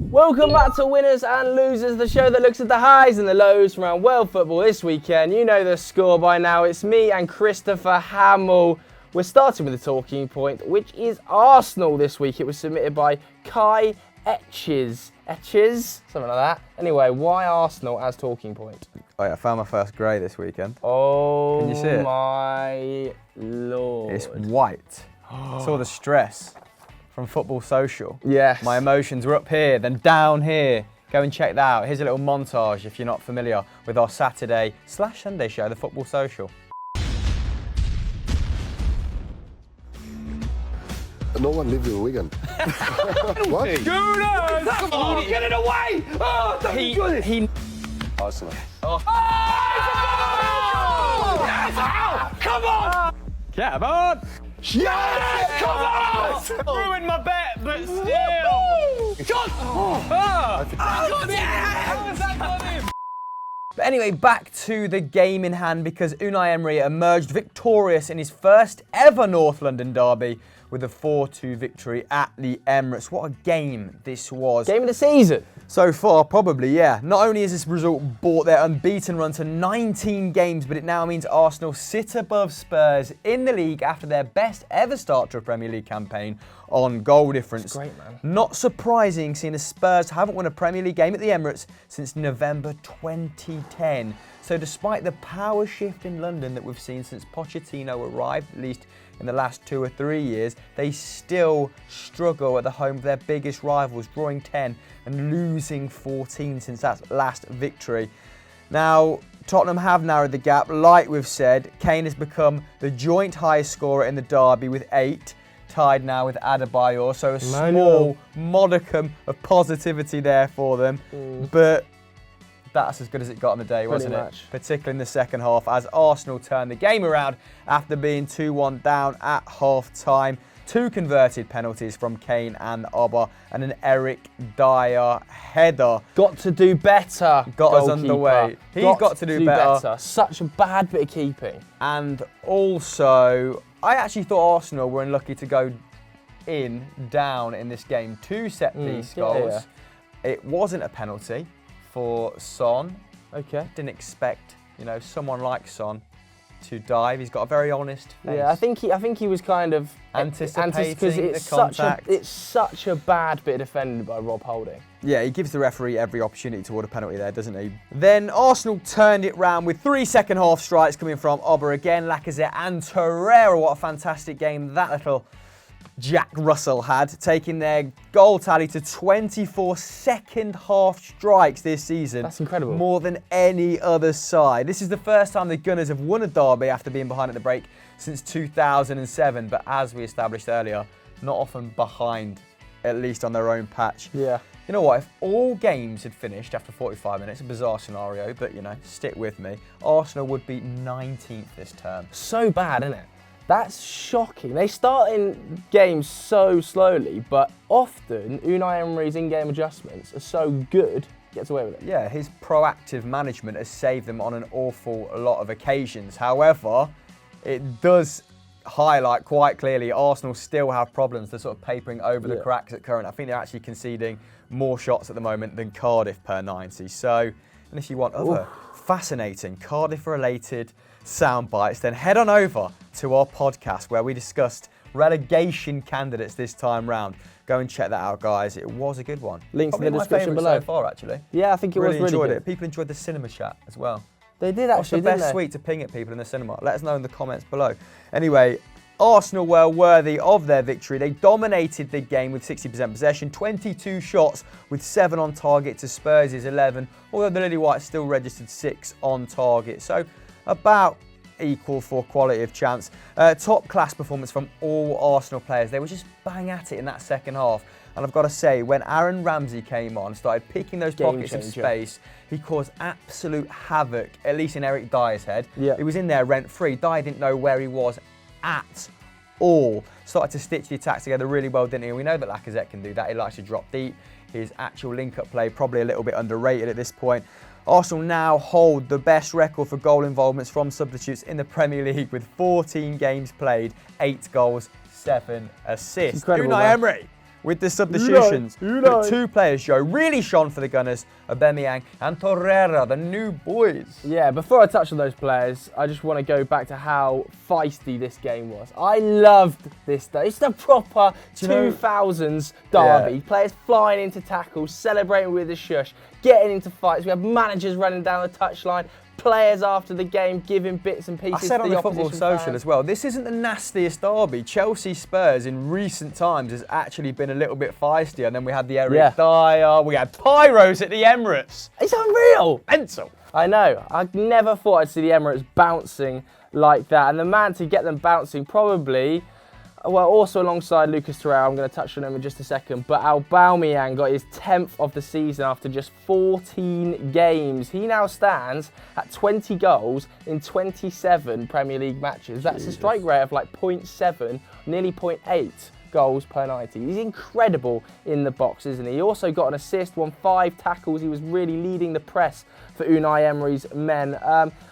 Welcome back to Winners and Losers, the show that looks at the highs and the lows from around world football this weekend. You know the score by now. It's me and Christopher Hamill. We're starting with the talking point, which is Arsenal this week. It was submitted by Kai Etches, something like that. Anyway, why Arsenal as talking point? Oh yeah, I found my first grey this weekend. Oh, can you see it? My Lord. It's white. It's all the stress from Football Social. Yes. My emotions were up here, then down here. Go and check that out. Here's a little montage if you're not familiar with our Saturday/Sunday show, the Football Social. No one lives in Wigan. What? Gooners! Come on! Get it away! Oh, he Arsenal. Oh. Yes! Oh! Come on! Come on! Yes! Come on! Ruined my bet, but still! Shot! But anyway, back to the game in hand, because Unai Emery emerged victorious in his first ever North London derby with a 4-2 victory at the Emirates. What a game this was. Game of the season. So far, probably, yeah. Not only has this result brought their unbeaten run to 19 games, but it now means Arsenal sit above Spurs in the league after their best ever start to a Premier League campaign on goal difference. It's great, man. Not surprising, seeing as Spurs haven't won a Premier League game at the Emirates since November 2010. So despite the power shift in London that we've seen since Pochettino arrived, at least in the last 2 or 3 years, they still struggle at the home of their biggest rivals, drawing 10 and losing 14 since that last victory. Now, Tottenham have narrowed the gap. Like we've said, Kane has become the joint highest scorer in the derby with 8, tied now with Adebayor. So a small modicum of positivity there for them. But that's as good as it got on the day, wasn't it? Particularly in the second half, as Arsenal turned the game around after being 2-1 down at half-time. 2 converted penalties from Kane and Aubameyang, and an Eric Dyer header. Got to do better. Got us underway. He's got to do better. Such a bad bit of keeping. And also, I actually thought Arsenal were unlucky to go down in this game. 2 set-piece goals. Yeah. It wasn't a penalty for Son. Okay. Didn't expect, someone like Son to dive. He's got a very honest face. Yeah, I think he was kind of anticipating because it's such a bad bit defended by Rob Holding. Yeah, he gives the referee every opportunity toward a penalty there, doesn't he? Then Arsenal turned it round with 3 second half strikes coming from Aubameyang again, Lacazette and Torreira. What a fantastic game that little Jack Russell had, taking their goal tally to 24 second half strikes this season. That's incredible. More than any other side. This is the first time the Gunners have won a derby after being behind at the break since 2007, but as we established earlier, not often behind, at least on their own patch. Yeah. You know what, if all games had finished after 45 minutes, a bizarre scenario, but stick with me, Arsenal would be 19th this term. So bad, isn't it? That's shocking. They start in games so slowly, but often Unai Emery's in-game adjustments are so good, he gets away with it. Yeah, his proactive management has saved them on an awful lot of occasions. However, it does highlight quite clearly Arsenal still have problems. They're sort of papering over the cracks at current. I think they're actually conceding more shots at the moment than Cardiff per 90. So, and if you want other fascinating Cardiff-related sound bites, then head on over to our podcast where we discussed relegation candidates this time round. Go and check that out, guys. It was a good one. Links Probably in the description below. So far, actually. Yeah, I think it was really enjoyed good. it. People enjoyed the cinema chat as well. They did actually. What's the best suite to ping at people in the cinema? Let us know in the comments below. Anyway, Arsenal were worthy of their victory. They dominated the game with 60% possession, 22 shots with 7 on target to Spurs' 11, although the Lily Whites still registered 6 on target. So about equal for quality of chance. Top class performance from all Arsenal players. They were just bang at it in that second half. And I've got to say, when Aaron Ramsey came on, started picking those pockets of space, he caused absolute havoc, at least in Eric Dyer's head. Yeah. He was in there rent-free. Dyer didn't know where he was at all. Started to stitch the attacks together really well, didn't he? And we know that Lacazette can do that. He likes to drop deep. His actual link-up play probably a little bit underrated at this point. Arsenal now hold the best record for goal involvements from substitutes in the Premier League with 14 games played, 8 goals, 7 assists. Incredible, Unai Emery with the substitutions. You But know. 2 players, Joe, really shone for the Gunners, Aubameyang and Torreira, the new boys. Yeah, before I touch on those players, I just want to go back to how feisty this game was. I loved this day. It's the proper 2000s derby. Yeah. Players flying into tackles, celebrating with the shush, getting into fights. We have managers running down the touchline, players after the game giving bits and pieces I said to on the the Football opposition Social fans. as well, this isn't the nastiest derby. Chelsea Spurs in recent times has actually been a little bit feisty, and then we had the Eric Dyer, we had Pyros at the Emirates. It's unreal. Mental. I know. I never thought I'd see the Emirates bouncing like that. And the man to get them bouncing probably, well, also alongside Lucas Torreira, I'm going to touch on him in just a second, but Aubameyang got his 10th of the season after just 14 games. He now stands at 20 goals in 27 Premier League matches. That's a strike rate of like 0.7, nearly 0.8 goals per 90. He's incredible in the box, isn't he? He also got an assist, won 5 tackles. He was really leading the press for Unai Emery's men.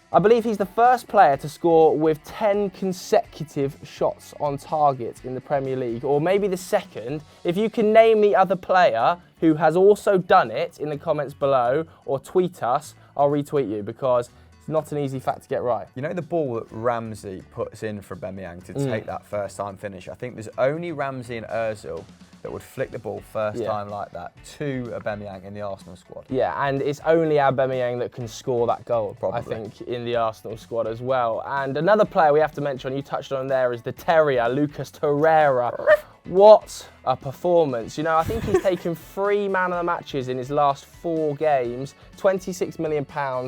I believe he's the first player to score with 10 consecutive shots on target in the Premier League, or maybe the second. If you can name the other player who has also done it in the comments below, or tweet us, I'll retweet you, because it's not an easy fact to get right. You know the ball that Ramsey puts in for Aubameyang to take that first time finish? I think there's only Ramsey and Ozil that would flick the ball first time like that to Aubameyang in the Arsenal squad. Yeah, and it's only Aubameyang that can score that goal, Probably. I think, in the Arsenal squad as well. And another player we have to mention, you touched on there, is the Terrier, Lucas Torreira. What a performance. You know, I think he's taken 3 man of the matches in his last 4 games, £26 million,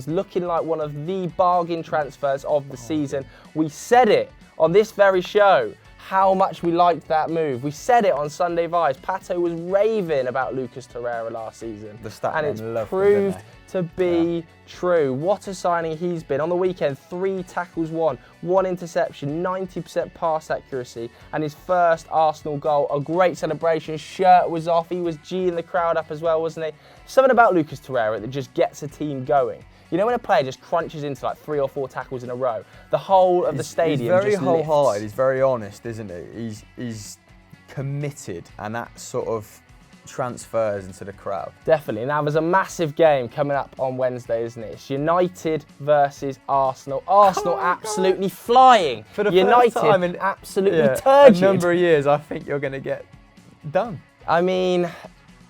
looking like one of the bargain transfers of the season. We said it on this very show, how much we liked that move. We said it on Sunday Vibes. Pato was raving about Lucas Torreira last season. The stat and men it's loved him, proved didn't to be true. What a signing he's been. On the weekend, 3 tackles won, 1 interception, 90% pass accuracy, and his first Arsenal goal. A great celebration. Shirt was off. He was G'ing the crowd up as well, wasn't he? Something about Lucas Torreira that just gets a team going. You know when a player just crunches into like 3 or 4 tackles in a row, the whole of the stadium He's very just wholehearted, lifts. he's very honest, isn't he? He's committed, and that sort of transfers into the crowd. Definitely. Now there's a massive game coming up on Wednesday, isn't it? It's United versus Arsenal. Arsenal absolutely flying. For the United first time in absolutely a turgid. number of years, I think you're going to get done. I mean,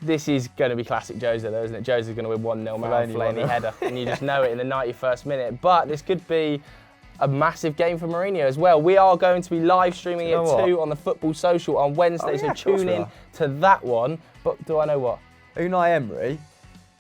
this is going to be classic Jose though, isn't it? Jose's going to win 1-0 man, Fellaini header, and you just know it in the 91st minute. But this could be a massive game for Mourinho as well. We are going to be live streaming it too on the Football Social on Wednesday, so tune in to that one. But do I know what? Unai Emery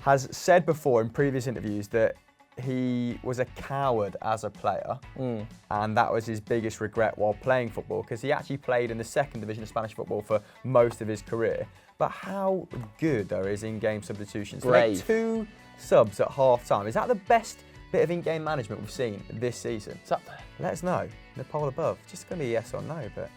has said before in previous interviews that he was a coward as a player, and that was his biggest regret while playing football, because he actually played in the 2nd division of Spanish football for most of his career. But how good are his in-game substitutions? Great. Make 2 subs at half-time. Is that the best bit of in-game management we've seen this season? It's up there. Let us know in the poll above. Just going to be yes or no, but...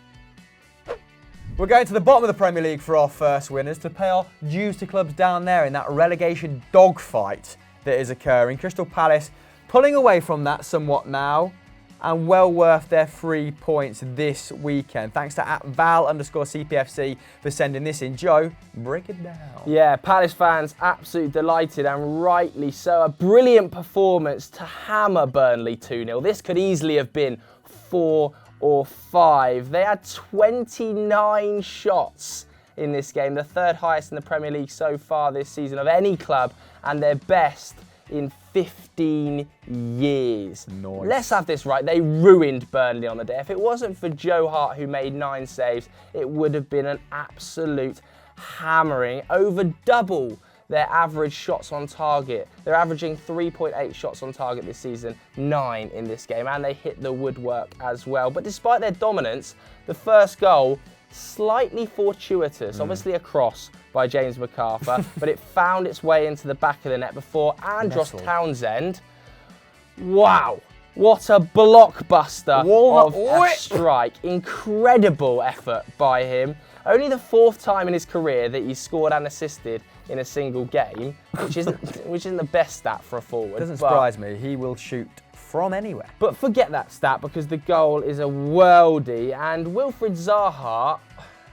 We're going to the bottom of the Premier League for our first winners to pay our dues to clubs down there in that relegation dogfight that is occurring. Crystal Palace pulling away from that somewhat now, and well worth their 3 points this weekend. Thanks to @Val_CPFC for sending this in. Joe, break it down. Yeah, Palace fans absolutely delighted, and rightly so. A brilliant performance to hammer Burnley 2-0. This could easily have been 4 or 5. They had 29 shots in this game, the 3rd highest in the Premier League so far this season of any club, and their best in 15 years. Nice. Let's have this right. They ruined Burnley on the day. If it wasn't for Joe Hart, who made 9 saves, it would have been an absolute hammering. Over double their average shots on target. They're averaging 3.8 shots on target this season, 9 in this game, and they hit the woodwork as well. But despite their dominance, the first goal, slightly fortuitous, obviously a cross by James McArthur, but it found its way into the back of the net before Andros Townsend. Wow, what a blockbuster of a strike. Incredible effort by him. Only the 4th time in his career that he's scored and assisted in a single game, which isn't the best stat for a forward. Doesn't surprise me. He will shoot from anywhere. But forget that stat, because the goal is a worldie, and Wilfried Zaha,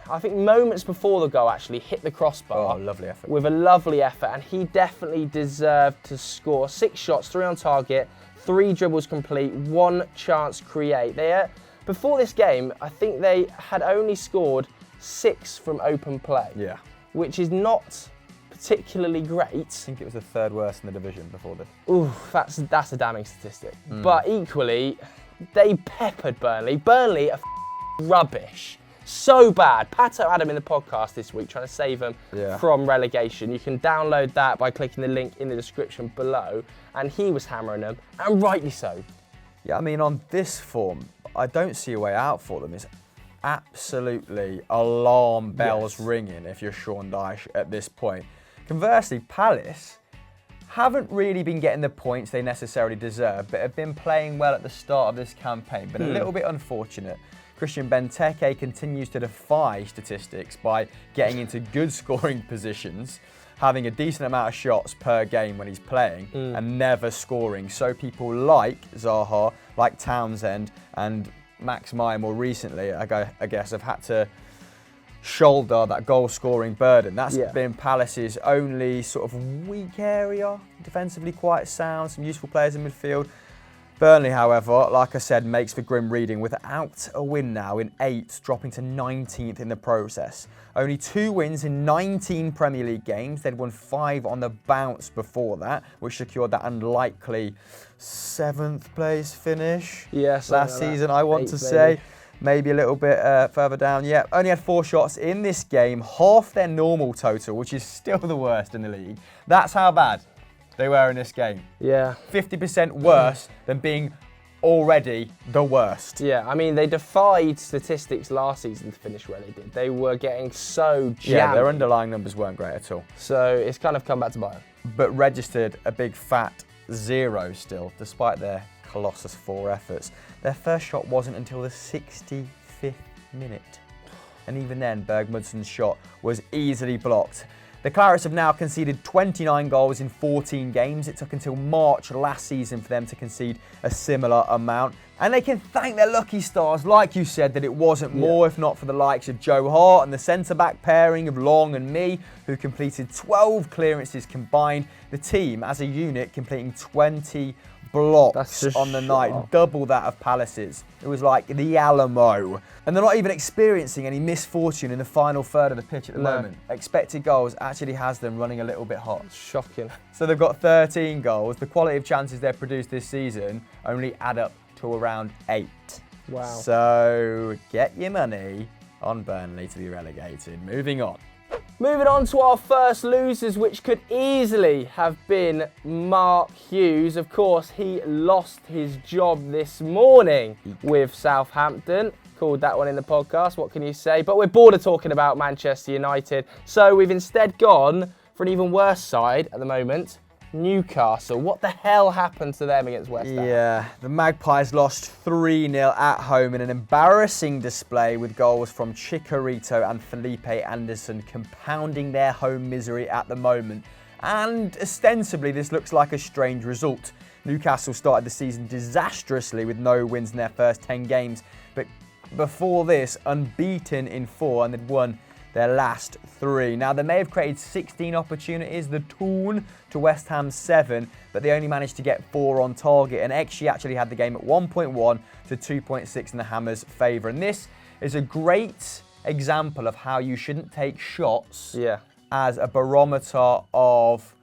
I think moments before the goal actually hit the crossbar. Oh, lovely effort. With a lovely effort, and he definitely deserved to score. 6 shots, 3 on target, 3 dribbles complete, 1 chance create. Before this game, I think they had only scored 6 from open play. Yeah. Which is not particularly great. I think it was the 3rd worst in the division before this. Ooh, that's a damning statistic. But equally, they peppered Burnley. Burnley are rubbish. So bad. Pato had him in the podcast this week trying to save them from relegation. You can download that by clicking the link in the description below. And he was hammering them, and rightly so. Yeah, I mean, on this form, I don't see a way out for them. It's absolutely alarm bells ringing if you're Sean Dyche at this point. Conversely, Palace haven't really been getting the points they necessarily deserve, but have been playing well at the start of this campaign, but a little bit unfortunate. Christian Benteke continues to defy statistics by getting into good scoring positions, having a decent amount of shots per game when he's playing, and never scoring. So people like Zaha, like Townsend, and Max Meyer more recently, I guess, have had to shoulder that goal-scoring burden. That's been Palace's only sort of weak area, defensively quite sound, some useful players in midfield. Burnley, however, like I said, makes for grim reading without a win now in 8, dropping to 19th in the process. Only 2 wins in 19 Premier League games. They'd won 5 on the bounce before that, which secured that unlikely 7th place finish last season, I want to say. Maybe a little bit further down. Yeah, only had 4 shots in this game, half their normal total, which is still the worst in the league. That's how bad they were in this game. Yeah. 50% worse than being already the worst. Yeah, I mean, they defied statistics last season to finish where they did. They were getting so jammed. Yeah, their underlying numbers weren't great at all. So it's kind of come back to bite them. But registered a big fat 0 still, despite their Colossus 4 efforts. Their first shot wasn't until the 65th minute. And even then, Bergmudsen's shot was easily blocked. The Clarets have now conceded 29 goals in 14 games. It took until March last season for them to concede a similar amount. And they can thank their lucky stars, like you said, that it wasn't more, if not for the likes of Joe Hart and the centre-back pairing of Long and Me, who completed 12 clearances combined. The team, as a unit, completing 20 blocks on the night, double that of Palace's. It was like the Alamo. And they're not even experiencing any misfortune in the final third of the pitch at the moment. Expected goals actually has them running a little bit hot. Shocking. So they've got 13 goals. The quality of chances they've produced this season only add up to around 8. Wow. So get your money on Burnley to be relegated. Moving on. Moving on to our first losers, which could easily have been Mark Hughes. Of course, he lost his job this morning with Southampton. Called that one in the podcast, what can you say? But we're bored of talking about Manchester United. So we've instead gone for an even worse side at the moment, Newcastle. What the hell happened to them against West Ham? Yeah, the Magpies lost 3-0 at home in an embarrassing display with goals from Chicharito and Felipe Anderson compounding their home misery at the moment. And ostensibly, this looks like a strange result. Newcastle started the season disastrously with no wins in their first 10 games, but before this, unbeaten in 4, and they'd won their last 3. Now, they may have created 16 opportunities, the tune to West Ham's 7, but they only managed to get 4 on target. And XG actually had the game at 1.1 to 2.6 in the Hammers' favour. And this is a great example of how you shouldn't take shots as a barometer of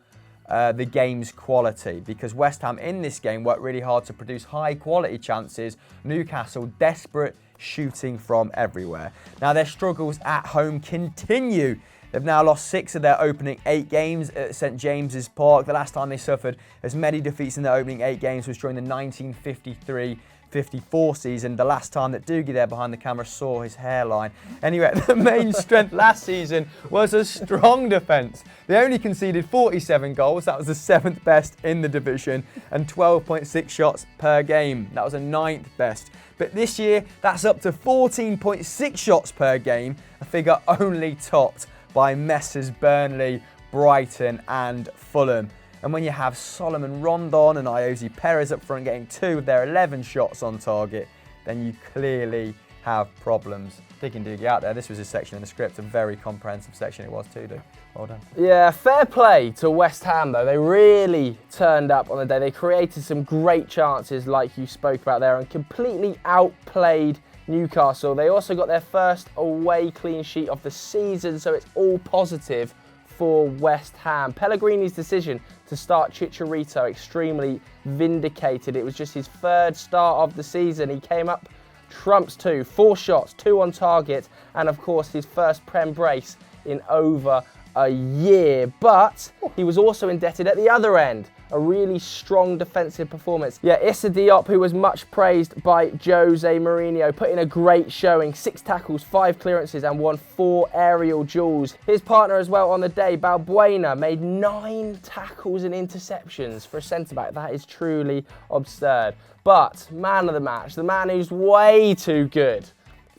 the game's quality, because West Ham in this game worked really hard to produce high quality chances. Newcastle desperate, shooting from everywhere. Now their struggles at home continue. They've now lost 6 of their opening 8 games at St James's Park. The last time they suffered as many defeats in their opening 8 games was during the 1953-54 season, the last time that Doogie there behind the camera saw his hairline. Anyway, the main strength last season was a strong defence. They only conceded 47 goals, that was the 7th best in the division, and 12.6 shots per game. That was a 9th best. But this year, that's up to 14.6 shots per game, a figure only topped by Messrs Burnley, Brighton and Fulham. And when you have Solomon Rondon and Iosi Perez up front getting 2 of their 11 shots on target, then you clearly have problems. Digging Diggy out there, this was his section in the script, a very comprehensive section it was too, dude. Well done. Yeah, fair play to West Ham though. They really turned up on the day. They created some great chances like you spoke about there and completely outplayed Newcastle. They also got their first away clean sheet of the season, so it's all positive for West Ham. Pellegrini's decision to start Chicharito extremely vindicated. It was just his third start of the season. He came up trumps 2, 4 shots, 2 on target, and of course his first Prem brace in over a year. But he was also indebted at the other end. A really strong defensive performance. Yeah, Issa Diop, who was much praised by Jose Mourinho, put in a great showing. 6 tackles, 5 clearances and won 4 aerial duels. His partner as well on the day, Balbuena, made 9 tackles and interceptions for a centre-back. That is truly absurd. But man of the match, the man who's way too good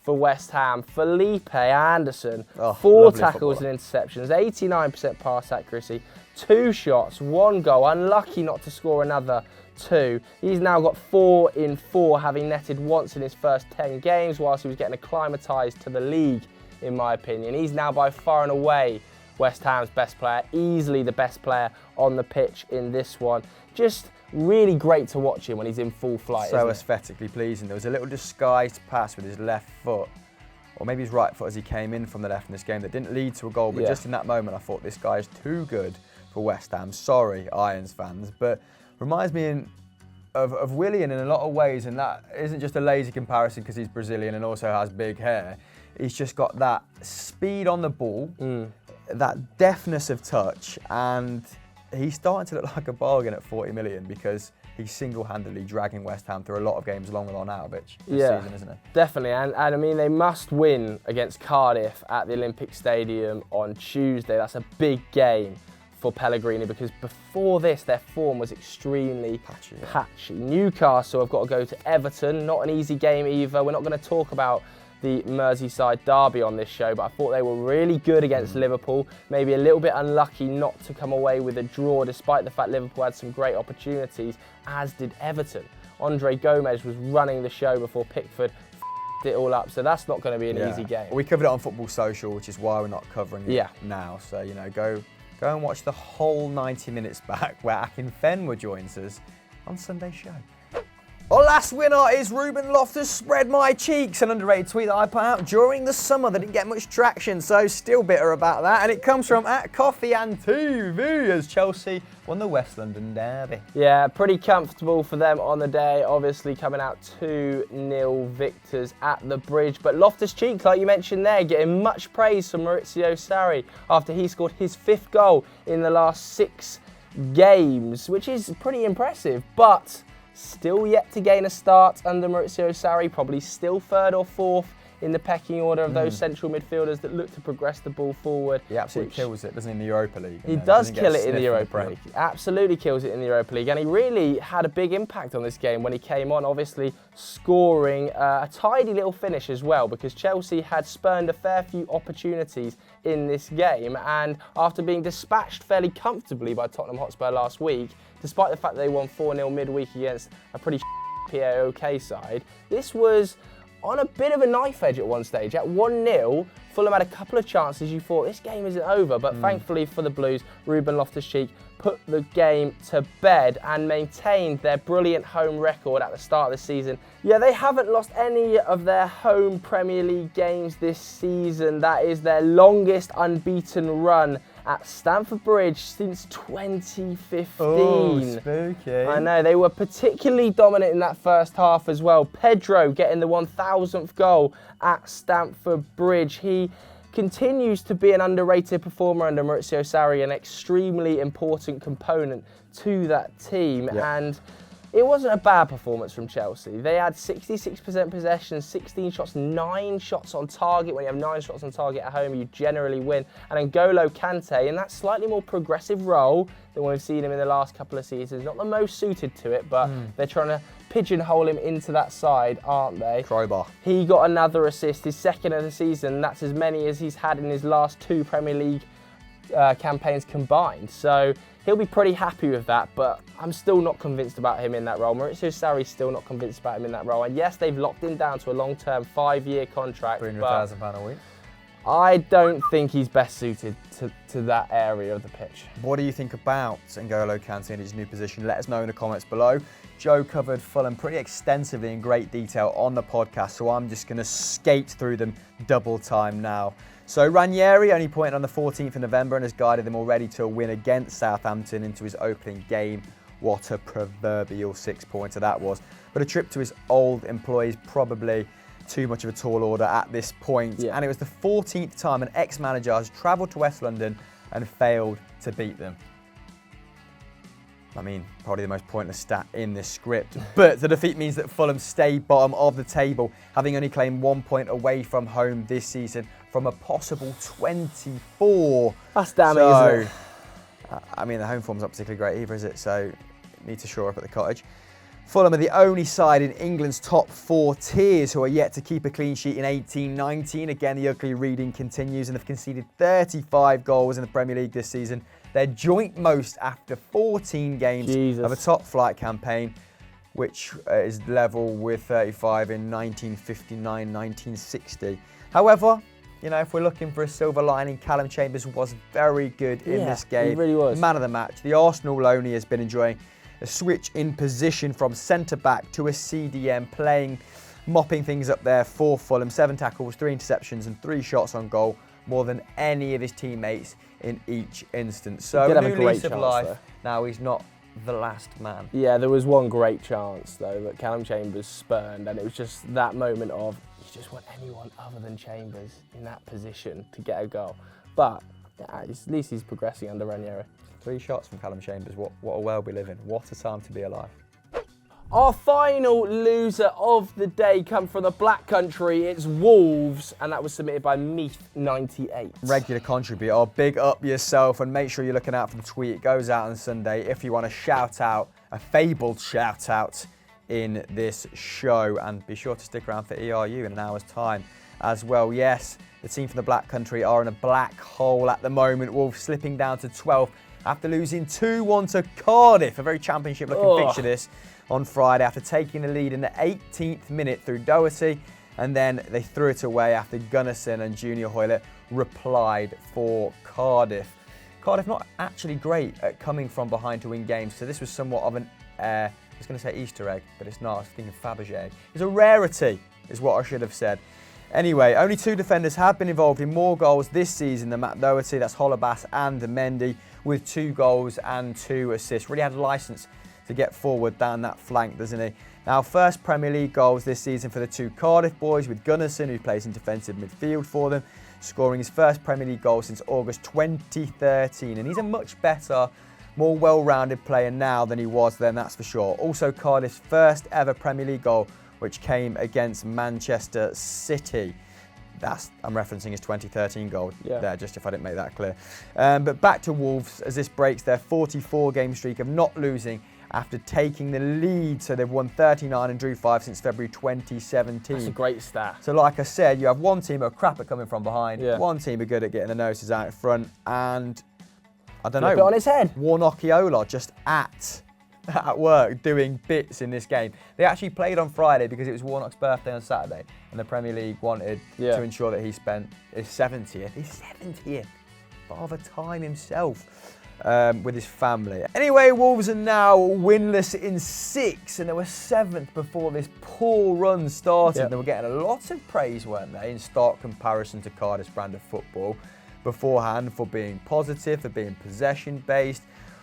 for West Ham, Felipe Anderson, 4 tackles and interceptions, 89% pass accuracy, 2 shots, 1 goal, unlucky not to score another 2. He's now got 4 in 4, having netted once in his first 10 games whilst he was getting acclimatised to the league, in my opinion. He's now by far and away West Ham's best player, easily the best player on the pitch in this one. Just really great to watch him when he's in full flight. So aesthetically pleasing. There was a little disguised pass with his left foot, or maybe his right foot as he came in from the left in this game that didn't lead to a goal, but just in that moment I thought this guy is too good for West Ham. Sorry, Irons fans, but reminds me of Willian in a lot of ways, and that isn't just a lazy comparison because he's Brazilian and also has big hair. He's just got that speed on the ball, that deftness of touch, and he's starting to look like a bargain at 40 million because he's single-handedly dragging West Ham through a lot of games along with Arnautovic this season, isn't it? Definitely, and I mean, they must win against Cardiff at the Olympic Stadium on Tuesday. That's a big game for Pellegrini because before this, their form was extremely patchy. Newcastle have got to go to Everton, not an easy game either. We're not going to talk about the Merseyside derby on this show, but I thought they were really good against Liverpool. Maybe a little bit unlucky not to come away with a draw, despite the fact Liverpool had some great opportunities, as did Everton. Andre Gomez was running the show before Pickford it all up, so that's not going to be an easy game. We covered it on Football Social, which is why we're not covering it now. So, you know, go and watch the whole 90 minutes back where Akinfenwa joins us on Sunday's show. Our last winner is Ruben Loftus Spread My Cheeks, an underrated tweet that I put out during the summer that didn't get much traction, so still bitter about that. And it comes from @Coffee&TV as Chelsea won the West London derby. Yeah, pretty comfortable for them on the day, obviously coming out 2-0 victors at the Bridge. But Loftus Cheek, like you mentioned there, getting much praise from Maurizio Sarri after he scored his 5th goal in the last 6 games, which is pretty impressive. But still yet to gain a start under Maurizio Sarri, probably still 3rd or 4th in the pecking order of those central midfielders that look to progress the ball forward. He absolutely kills it, doesn't he, in the Europa League? He does kill it in the Europa League. Absolutely kills it in the Europa League. And he really had a big impact on this game when he came on, obviously scoring a tidy little finish as well, because Chelsea had spurned a fair few opportunities in this game. And after being dispatched fairly comfortably by Tottenham Hotspur last week, despite the fact that they won 4-0 midweek against a pretty PAOK side, this was on a bit of a knife edge at one stage. At 1-0, Fulham had a couple of chances. You thought this game isn't over, but thankfully for the Blues, Ruben Loftus-Cheek put the game to bed and maintained their brilliant home record at the start of the season. Yeah, they haven't lost any of their home Premier League games this season. That is their longest unbeaten run at Stamford Bridge since 2015. Oh, spooky. I know, they were particularly dominant in that first half as well. Pedro getting the 1000th goal at Stamford Bridge. He continues to be an underrated performer under Maurizio Sarri, an extremely important component to that team. And it wasn't a bad performance from Chelsea. They had 66% possession, 16 shots, 9 shots on target. When you have 9 shots on target at home, you generally win. And N'Golo Kante, in that slightly more progressive role than we've seen him in the last couple of seasons. Not the most suited to it, but they're trying to pigeonhole him into that side, aren't they? Crowbar. He got another assist, his 2nd of the season. That's as many as he's had in his last 2 Premier League campaigns combined. So he'll be pretty happy with that, but I'm still not convinced about him in that role. Maurizio Sarri's still not convinced about him in that role. And yes, they've locked him down to a long-term 5-year contract. £300,000 a week. I don't think he's best suited to that area of the pitch. What do you think about N'Golo Kante in his new position? Let us know in the comments below. Joe covered Fulham pretty extensively in great detail on the podcast, so I'm just going to skate through them double time now. So Ranieri only pointed on the 14th of November and has guided them already to a win against Southampton into his opening game. What a proverbial 6-pointer that was. But a trip to his old employees probably too much of a tall order at this point. Yeah. And it was the 14th time an ex-manager has travelled to West London and failed to beat them. I mean, probably the most pointless stat in this script. But the defeat means that Fulham stay bottom of the table, having only claimed 1 point away from home this season from a possible 24. That's damning, isn't it? I mean, the home form's not particularly great either, is it? So, need to shore up at the Cottage. Fulham are the only side in England's top 4 tiers who are yet to keep a clean sheet in 18-19. Again, the ugly reading continues and have conceded 35 goals in the Premier League this season. Their joint most after 14 games of a top-flight campaign, which is level with 35 in 1959-1960. However, you know, if we're looking for a silver lining, Callum Chambers was very good in this game. He really was. Man of the match. The Arsenal loanee has been enjoying a switch in position from centre-back to a CDM, mopping things up there for Fulham. 7 tackles, 3 interceptions and 3 shots on goal, more than any of his teammates in each instance. So he did a have new a great lease of chance, life. though. Now he's not the last man. Yeah, there was one great chance, though, that Callum Chambers spurned, and it was just that moment of, you just want anyone other than Chambers in that position to get a goal. But yeah, at least he's progressing under Ranieri. 3 shots from Callum Chambers. What a world we live in. What a time to be alive. Our final loser of the day comes from the Black Country. It's Wolves, and that was submitted by Meath98. Regular contributor, big up yourself, and make sure you're looking out for the tweet. It goes out on Sunday if you want to shout out, a fabled shout out in this show. And be sure to stick around for ERU in an hour's time as well. Yes, the team from the Black Country are in a black hole at the moment. Wolves slipping down to 12th after losing 2-1 to Cardiff. A very championship-looking fixture this on Friday after taking the lead in the 18th minute through Doherty, and then they threw it away after Gunnarsson and Junior Hoylett replied for Cardiff. Cardiff not actually great at coming from behind to win games, so this was somewhat of an, I was going to say Easter egg, but it's not. I was thinking Fabergé. It's a rarity, is what I should have said. Anyway, only 2 defenders have been involved in more goals this season than Matt Doherty. That's Holebas and Mendy, with 2 goals and 2 assists. Really had a licence to get forward down that flank, doesn't he? Now, first Premier League goals this season for the 2 Cardiff boys, with Gunnarsson, who plays in defensive midfield for them, scoring his first Premier League goal since August 2013. And he's a much better, more well-rounded player now than he was then, that's for sure. Also, Cardiff's first ever Premier League goal, which came against Manchester City. I'm referencing his 2013 goal there, just if I didn't make that clear. But back to Wolves, as this breaks their 44-game streak of not losing after taking the lead. So they've won 39 and drew 5 since February 2017. That's a great stat. So like I said, you have one team who are crap at coming from behind, one team who are good at getting the noses out in front, and I don't know. Flip it on its head. Warnockiola just at work doing bits in this game. They actually played on Friday because it was Warnock's birthday on Saturday, and the Premier League wanted to ensure that he spent his 70th father time himself with his family. Anyway, Wolves are now winless in 6, and they were 7th before this poor run started. They were getting a lot of praise, weren't they, in stark comparison to Cardiff's brand of football beforehand, for being positive, for being possession-based,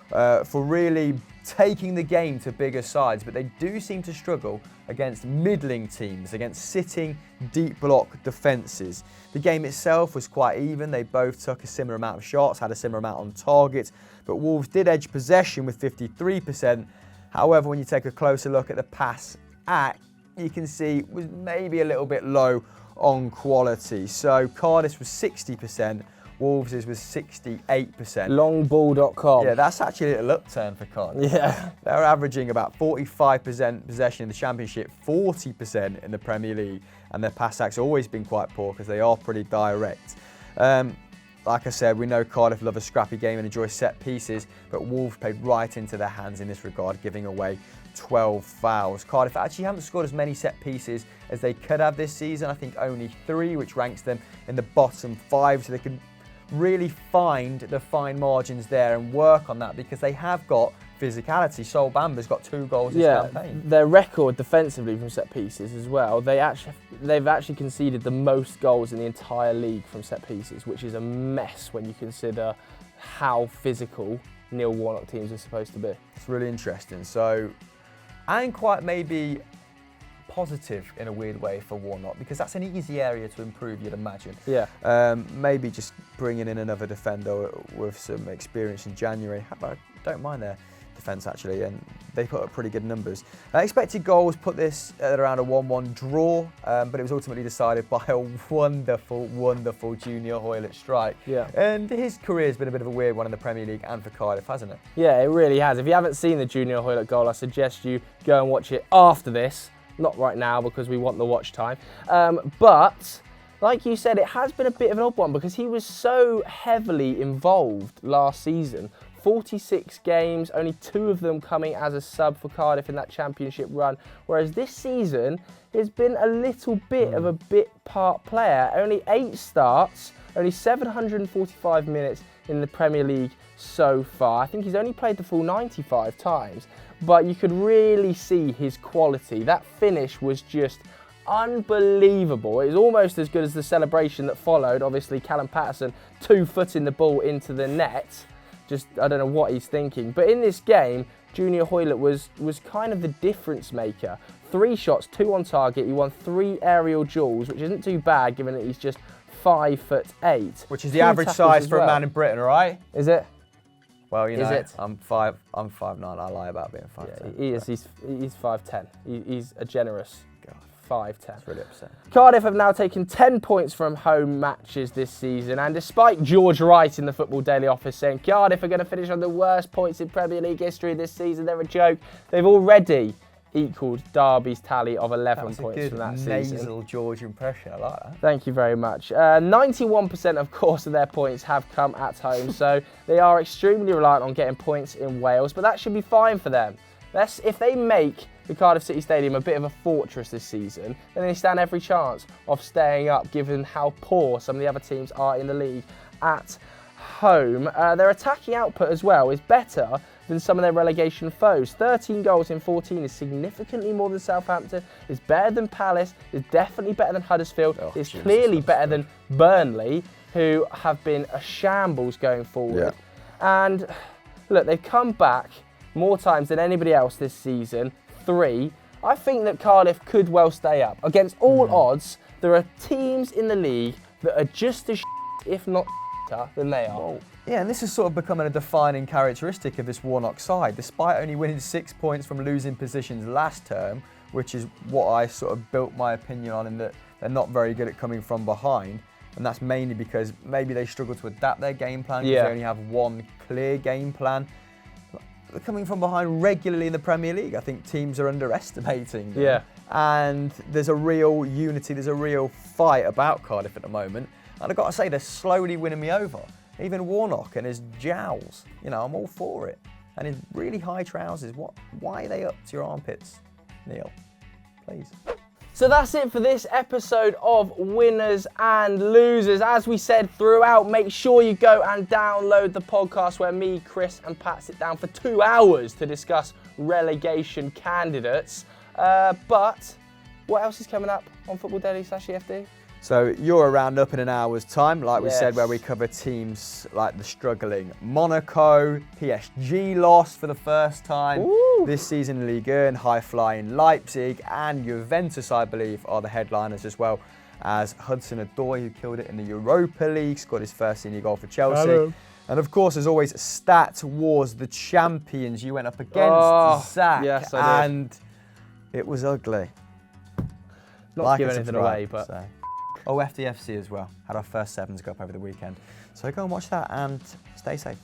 for really taking the game to bigger sides, but they do seem to struggle against middling teams, against sitting deep block defences. The game itself was quite even. They both took a similar amount of shots, had a similar amount on target, but Wolves did edge possession with 53%. However, when you take a closer look at the pass act, you can see it was maybe a little bit low on quality. So Cardiff was 60%, Wolves was 68%. Longball.com. Yeah, that's actually a little upturn for Cardiff. Yeah. They're averaging about 45% possession in the Championship, 40% in the Premier League, and their pass act's always been quite poor because they are pretty direct. like I said, we know Cardiff love a scrappy game and enjoy set pieces, but Wolves played right into their hands in this regard, giving away 12 fouls. Cardiff actually haven't scored as many set pieces as they could have this season. I think only 3, which ranks them in the bottom 5, so they can really find the fine margins there and work on that, because they have got physicality. Sol Bamba's got 2 goals this campaign. Their record defensively from set pieces as well. They've actually conceded the most goals in the entire league from set pieces, which is a mess when you consider how physical Neil Warnock teams are supposed to be. It's really interesting. So, and quite maybe positive in a weird way for Warnock, because that's an easy area to improve, you'd imagine. Yeah. Maybe just bringing in another defender with some experience in January. I don't mind their defence actually, and they put up pretty good numbers. Expected goals put this at around a 1-1 draw, but it was ultimately decided by a wonderful Junior Hoilett strike. Yeah. And his career's been a bit of a weird one in the Premier League and for Cardiff, hasn't it? Yeah, it really has. If you haven't seen the Junior Hoilett goal, I suggest you go and watch it after this. Not right now, because we want the watch time. But like you said, it has been a bit of an odd one, because he was so heavily involved last season. 46 games, only 2 of them coming as a sub for Cardiff in that championship run. Whereas this season, he's been a little bit of a bit part player. Only 8 starts, only 745 minutes in the Premier League so far. I think he's only played the full 95 times, but you could really see his quality. That finish was just unbelievable. It was almost as good as the celebration that followed. Obviously, Callum Patterson 2-footing the ball into the net. Just, I don't know what he's thinking. But in this game, Junior Hoilett was kind of the difference maker. 3 shots, 2 on target. He won 3 aerial duels, which isn't too bad given that he's just 5'8". Which is the average size for a man in Britain, all right? Is it? Well, you know, Is it? I'm 5'9". I lie about being 5'10". Yeah, he is. He's 5'10". He's a generous 5'10". That's really upsetting. Cardiff have now taken 10 points from home matches this season, and despite George Wright in the Football Daily office saying Cardiff are going to finish on the worst points in Premier League history this season, they're a joke, they've already equalled Derby's tally of 11 points from that season. Nasal George impression, I like that. Thank you very much. 91% of course of their points have come at home, so they are extremely reliant on getting points in Wales, but that should be fine for them. If they make the Cardiff City Stadium a bit of a fortress this season, then they stand every chance of staying up, given how poor some of the other teams are in the league at home. Their attacking output as well is better than some of their relegation foes. 13 goals in 14 is significantly more than Southampton, is better than Palace, is definitely better than Huddersfield, is clearly better than Burnley, who have been a shambles going forward. Yeah. And look, they've come back more times than anybody else this season, 3. I think that Cardiff could well stay up. Against all odds, there are teams in the league that are just as if not than they are. Well, yeah, and this is sort of becoming a defining characteristic of this Warnock side. Despite only winning 6 points from losing positions last term, which is what I sort of built my opinion on, in that they're not very good at coming from behind. And that's mainly because maybe they struggle to adapt their game plan, because they only have one clear game plan. They're coming from behind regularly in the Premier League. I think teams are underestimating them. Yeah. And there's a real unity, there's a real fight about Cardiff at the moment. And I've got to say, they're slowly winning me over. Even Warnock and his jowls, you know, I'm all for it. And his really high trousers, why are they up to your armpits, Neil? Please. So that's it for this episode of Winners and Losers. As we said throughout, make sure you go and download the podcast where me, Chris and Pat sit down for 2 hours to discuss relegation candidates. But what else is coming up on Football Daily/EFD? So you're a roundup in an hour's time, like we said, where we cover teams like the struggling Monaco, PSG lost for the first time this season in Ligue 1, high-flying Leipzig, and Juventus, I believe, are the headliners, as well as Hudson-Odoi, who killed it in the Europa League, scored his first senior goal for Chelsea. Hello. And of course, as always, Stat Wars, the champions. You went up against Zach, and it was ugly. Not giving anything away, but... So. Oh, FDFC as well. Had our first 7s go up over the weekend. So go and watch that and stay safe.